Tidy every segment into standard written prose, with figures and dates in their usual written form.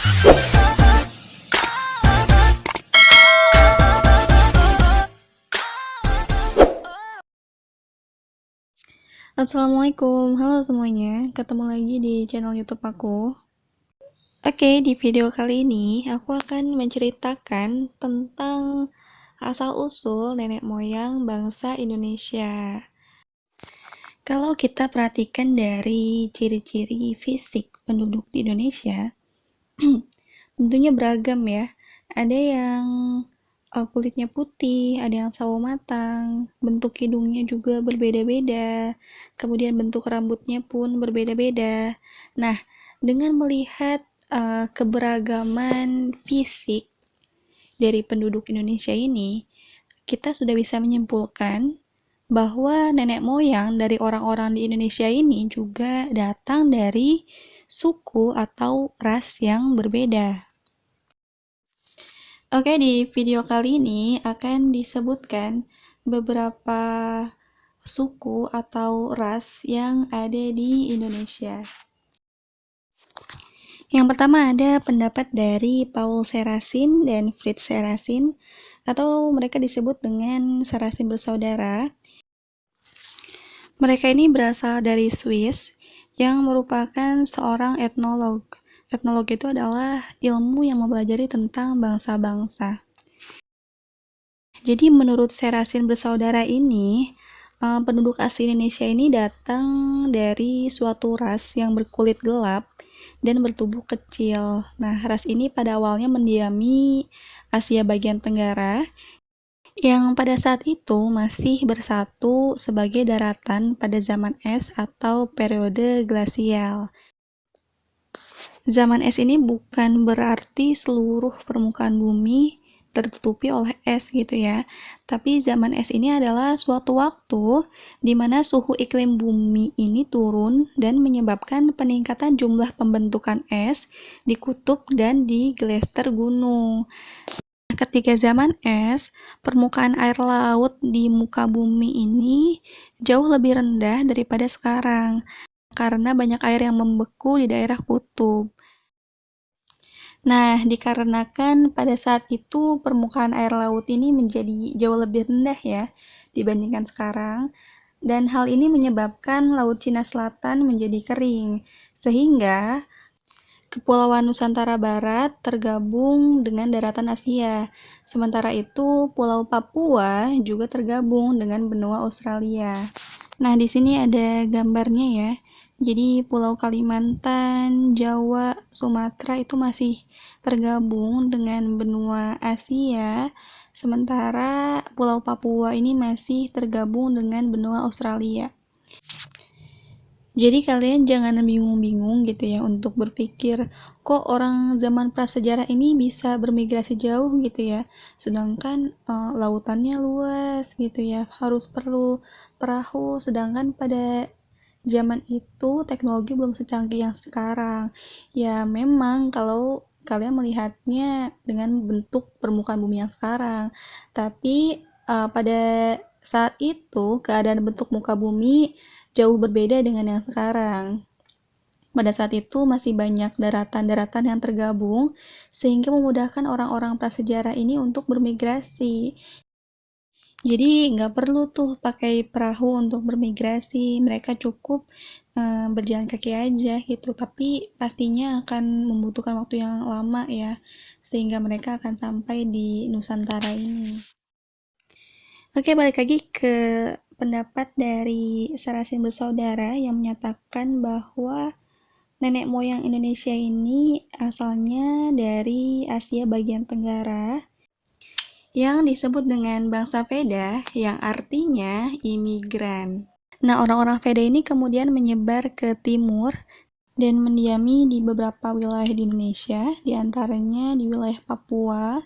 Assalamualaikum, halo semuanya, ketemu lagi di channel YouTube aku. Oke, di video kali ini aku akan menceritakan tentang asal-usul nenek moyang bangsa Indonesia. Kalau kita perhatikan dari ciri-ciri fisik penduduk di Indonesia, tentunya beragam ya. Ada yang kulitnya putih, ada yang sawo matang, bentuk hidungnya juga berbeda-beda, kemudian bentuk rambutnya pun berbeda-beda. Nah, dengan melihat keberagaman fisik dari penduduk Indonesia ini, kita sudah bisa menyimpulkan bahwa nenek moyang dari orang-orang di Indonesia ini juga datang dari suku atau ras yang berbeda. Oke, di video kali ini akan disebutkan beberapa suku atau ras yang ada di Indonesia. Yang pertama ada pendapat dari Paul Serasin dan Fritz Serasin, atau mereka disebut dengan Serasin bersaudara. Mereka ini berasal dari Swiss yang merupakan seorang etnolog. Etnolog itu adalah ilmu yang mempelajari tentang bangsa-bangsa. Jadi menurut Serasin bersaudara ini, penduduk asli Indonesia ini datang dari suatu ras yang berkulit gelap dan bertubuh kecil. Nah, ras ini pada awalnya mendiami Asia bagian Tenggara, yang pada saat itu masih bersatu sebagai daratan pada zaman es atau periode glasial. Zaman es ini bukan berarti seluruh permukaan bumi tertutupi oleh es gitu ya. Tapi zaman es ini adalah suatu waktu di mana suhu iklim bumi ini turun dan menyebabkan peningkatan jumlah pembentukan es di kutub dan di glasier gunung. Ketika zaman es, permukaan air laut di muka bumi ini jauh lebih rendah daripada sekarang karena banyak air yang membeku di daerah kutub. Nah, dikarenakan pada saat itu permukaan air laut ini menjadi jauh lebih rendah ya dibandingkan sekarang, dan hal ini menyebabkan Laut Cina Selatan menjadi kering, sehingga Kepulauan Nusantara Barat tergabung dengan daratan Asia. Sementara itu, Pulau Papua juga tergabung dengan benua Australia. Nah, di sini ada gambarnya ya. Jadi, Pulau Kalimantan, Jawa, Sumatera itu masih tergabung dengan benua Asia. Sementara Pulau Papua ini masih tergabung dengan benua Australia. Jadi kalian jangan bingung-bingung gitu ya untuk berpikir kok orang zaman prasejarah ini bisa bermigrasi jauh gitu ya. Sedangkan lautannya luas gitu ya. Harus perlu perahu, sedangkan pada zaman itu teknologi belum secanggih yang sekarang. Ya memang kalau kalian melihatnya dengan bentuk permukaan bumi yang sekarang, tapi pada saat itu keadaan bentuk muka bumi jauh berbeda dengan yang sekarang. Pada saat itu masih banyak daratan-daratan yang tergabung sehingga memudahkan orang-orang prasejarah ini untuk bermigrasi. Jadi nggak perlu tuh pakai perahu untuk bermigrasi, mereka cukup berjalan kaki aja gitu. Tapi pastinya akan membutuhkan waktu yang lama ya, sehingga mereka akan sampai di Nusantara ini. Oke, balik lagi ke pendapat dari Serasin bersaudara yang menyatakan bahwa nenek moyang Indonesia ini asalnya dari Asia bagian Tenggara yang disebut dengan bangsa Veda yang artinya imigran. Nah, orang-orang Veda ini kemudian menyebar ke timur dan mendiami di beberapa wilayah di Indonesia, diantaranya di wilayah Papua,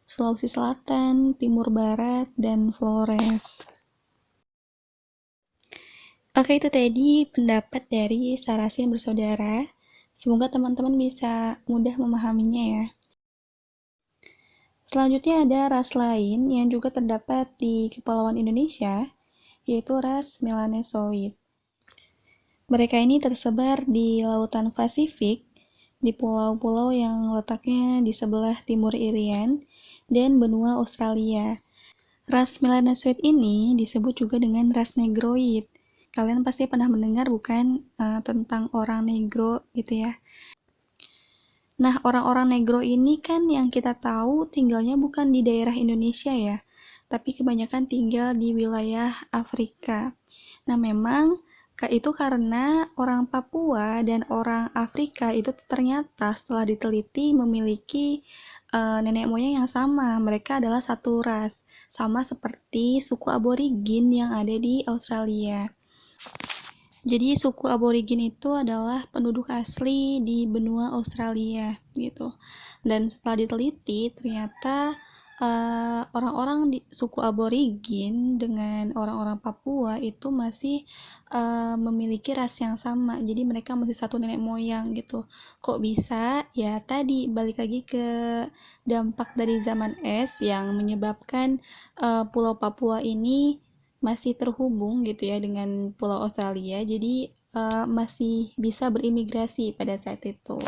Sulawesi Selatan, Timur Barat, dan Flores. Oke, itu tadi pendapat dari Sarasin bersaudara. Semoga teman-teman bisa mudah memahaminya ya. Selanjutnya ada ras lain yang juga terdapat di Kepulauan Indonesia, yaitu ras Melanesoid. Mereka ini tersebar di Lautan Pasifik di pulau-pulau yang letaknya di sebelah timur Irian dan benua Australia. Ras Melanosoid ini disebut juga dengan ras Negroid. Kalian pasti pernah mendengar bukan tentang orang Negro gitu ya. Nah, orang-orang Negro ini kan yang kita tahu tinggalnya bukan di daerah Indonesia ya, tapi kebanyakan tinggal di wilayah Afrika. Nah, memang itu karena orang Papua dan orang Afrika itu ternyata setelah diteliti memiliki nenek moyang yang sama. Mereka adalah satu ras, sama seperti suku aborigin yang ada di Australia. Jadi suku aborigin itu adalah penduduk asli di benua Australia gitu. Dan setelah diteliti ternyata orang-orang di suku aborigin dengan orang-orang Papua itu masih memiliki ras yang sama. Jadi mereka masih satu nenek moyang gitu. Kok bisa? Ya tadi balik lagi ke dampak dari zaman es yang menyebabkan Pulau Papua ini masih terhubung gitu ya dengan Pulau Australia, jadi masih bisa berimigrasi pada saat itu.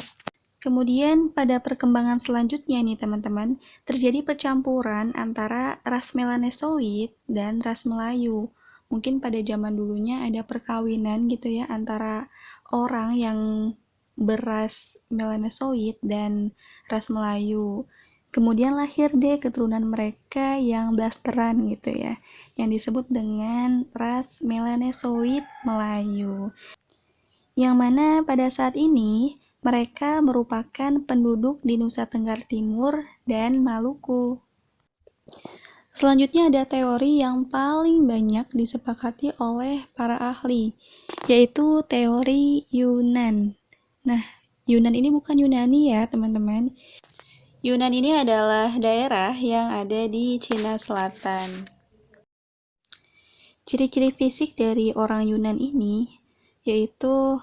Kemudian pada perkembangan selanjutnya nih teman-teman, terjadi percampuran antara ras Melanosoid dan ras Melayu. Mungkin pada zaman dulunya ada perkawinan gitu ya antara orang yang beras Melanosoid dan ras Melayu. Kemudian lahir deh keturunan mereka yang blasteran gitu ya, yang disebut dengan ras Melanosoid Melayu. Yang mana pada saat ini mereka merupakan penduduk di Nusa Tenggara Timur dan Maluku. Selanjutnya ada teori yang paling banyak disepakati oleh para ahli, yaitu teori Yunan. Nah, Yunan ini bukan Yunani ya, teman-teman. Yunan ini adalah daerah yang ada di Cina Selatan. Ciri-ciri fisik dari orang Yunan ini yaitu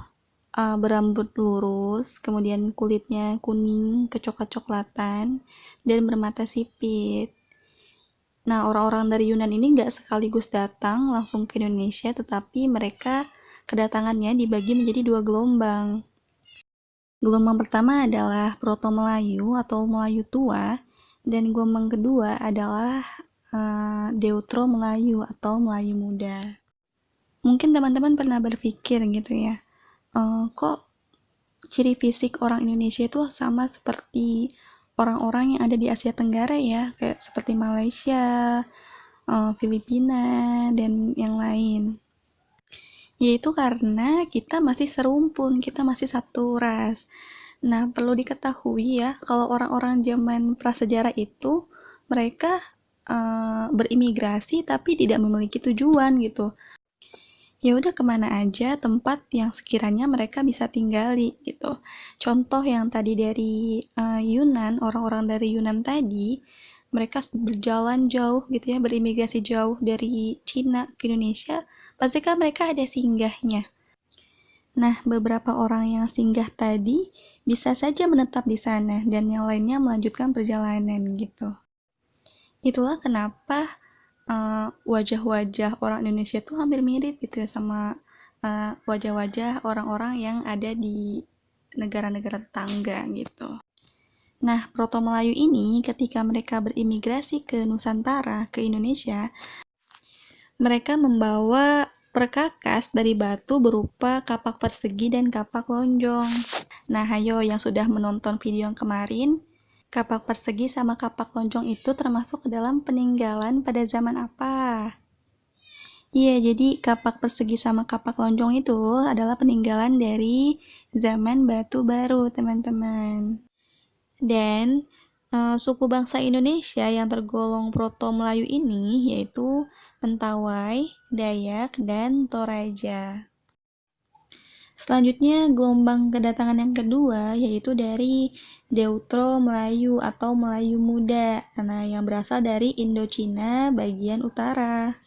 berambut lurus, kemudian kulitnya kuning kecoklat-coklatan, dan bermata sipit. Nah, orang-orang dari Yunan ini nggak sekaligus datang langsung ke Indonesia, tetapi mereka kedatangannya dibagi menjadi dua gelombang. Gelombang pertama adalah Proto-Melayu atau Melayu tua, dan gelombang kedua adalah Deutro-Melayu atau Melayu muda. Mungkin teman-teman pernah berpikir gitu ya, kok ciri fisik orang Indonesia itu sama seperti orang-orang yang ada di Asia Tenggara ya, kayak seperti Malaysia, Filipina, dan yang lain. Yaitu karena kita masih serumpun, kita masih satu ras. Nah, perlu diketahui ya, kalau orang-orang zaman prasejarah itu, mereka berimigrasi tapi tidak memiliki tujuan gitu. Ya udah kemana aja tempat yang sekiranya mereka bisa tinggali gitu. Contoh yang tadi dari Yunan, orang-orang dari Yunan tadi, mereka berjalan jauh gitu ya, berimigrasi jauh dari Cina ke Indonesia, pasti kan mereka ada singgahnya. Nah, beberapa orang yang singgah tadi bisa saja menetap di sana dan yang lainnya melanjutkan perjalanan gitu. Itulah kenapa wajah-wajah orang Indonesia tuh hampir mirip gitu ya sama wajah-wajah orang-orang yang ada di negara-negara tetangga gitu. Nah, Proto Melayu ini ketika mereka berimigrasi ke Nusantara, ke Indonesia, mereka membawa perkakas dari batu berupa kapak persegi dan kapak lonjong. Nah, ayo yang sudah menonton video yang kemarin, kapak persegi sama kapak lonjong itu termasuk ke dalam peninggalan pada zaman apa? Iya, jadi kapak persegi sama kapak lonjong itu adalah peninggalan dari zaman Batu Baru, teman-teman. Dan suku bangsa Indonesia yang tergolong Proto Melayu ini yaitu Mentawai, Dayak, dan Toraja. Selanjutnya gelombang kedatangan yang kedua yaitu dari Deutro Melayu atau Melayu Muda, nah yang berasal dari Indochina bagian utara.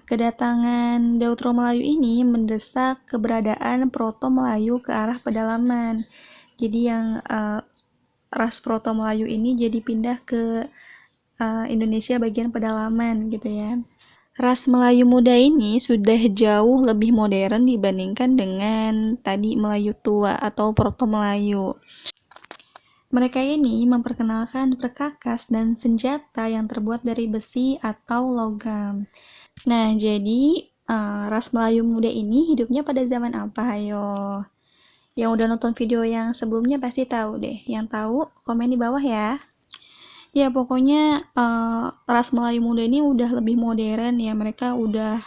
Kedatangan Deutro Melayu ini mendesak keberadaan Proto Melayu ke arah pedalaman. Jadi yang ras Proto Melayu ini jadi pindah ke Indonesia bagian pedalaman gitu ya. Ras Melayu muda ini sudah jauh lebih modern dibandingkan dengan tadi Melayu tua atau Proto Melayu. Mereka ini memperkenalkan perkakas dan senjata yang terbuat dari besi atau logam. Nah, jadi ras Melayu muda ini hidupnya pada zaman apa? Ayo. Yang udah nonton video yang sebelumnya pasti tahu deh. Yang tahu komen di bawah ya. Ya, pokoknya ras Melayu muda ini udah lebih modern ya. Mereka udah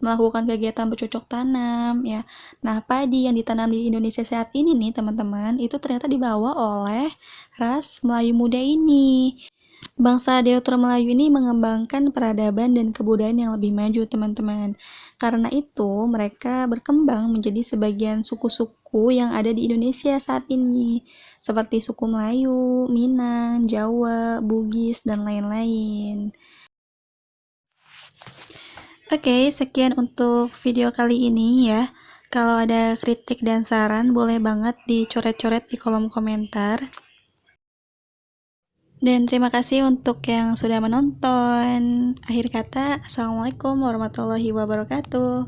melakukan kegiatan bercocok tanam ya. Nah, padi yang ditanam di Indonesia saat ini nih, teman-teman, itu ternyata dibawa oleh ras Melayu muda ini. Bangsa Deuter Melayu ini mengembangkan peradaban dan kebudayaan yang lebih maju, teman-teman. Karena itu, mereka berkembang menjadi sebagian suku-suku yang ada di Indonesia saat ini, seperti suku Melayu, Minang, Jawa, Bugis, dan lain-lain. Oke, sekian untuk video kali ini ya. Kalau ada kritik dan saran, boleh banget dicoret-coret di kolom komentar. Dan terima kasih untuk yang sudah menonton. Akhir kata, Assalamualaikum warahmatullahi wabarakatuh.